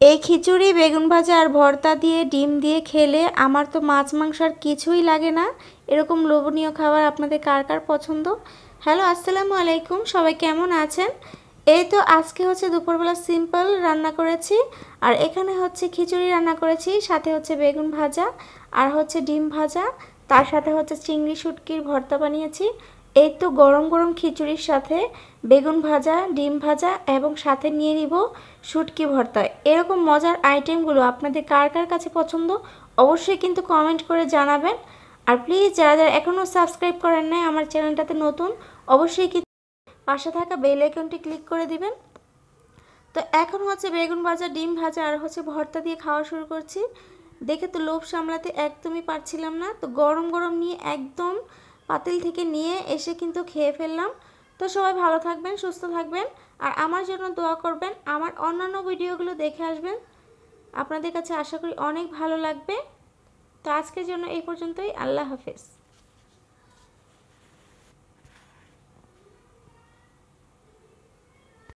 এই খিচুড়ি বেগুন ভাজা আর ভর্তা দিয়ে ডিম দিয়ে খেলে আমার তো মাছ মাংস আর কিছুই লাগে না। এরকম লোভনীয় খাবার আপনাদের কার কার পছন্দ? হ্যালো, আসসালামু আলাইকুম, সবাই কেমন আছেন? এই তো আজকে হচ্ছে দুপুরবেলা সিম্পল রান্না করেছি। আর এখানে হচ্ছে খিচুড়ি রান্না করেছি, সাথে হচ্ছে বেগুন ভাজা আর হচ্ছে ডিম ভাজা, তার সাথে হচ্ছে চিংড়ি শুটকির ভর্তা বানিয়েছি। এই তো গরম গরম খিচুড়ির সাথে বেগুন ভাজা, ডিম ভাজা এবং সাথে নিয়ে নিব শুটকি ভর্তা। এরকম মজার আইটেমগুলো আপনাদের কার কার কাছে পছন্দ অবশ্যই কিন্তু কমেন্ট করে জানাবেন। আর প্লিজ যারা যারা এখনও সাবস্ক্রাইব করেন নাই আমার চ্যানেলটাতে নতুন, অবশ্যই কিন্তু পাশে থাকা বেল আইকনটি ক্লিক করে দিবেন। তো এখন হচ্ছে বেগুন ভাজা, ডিম ভাজা আর হচ্ছে ভর্তা দিয়ে খাওয়া শুরু করছি। দেখে তো লোভ সামলাতে একদমই পারছিলাম না, তো গরম গরম নিয়ে একদম পাতিল থেকে নিয়ে এসে কিন্তু খেয়ে ফেললাম। তো সবাই ভালো থাকবেন, সুস্থ থাকবেন আর আমার জন্য দোয়া করবেন। আমার অন্যান্য ভিডিওগুলো দেখে আসবেন, আপনাদের কাছে আশা করি অনেক ভালো লাগবে। তো আজকের জন্য এই পর্যন্তই। আল্লাহ হাফেজ।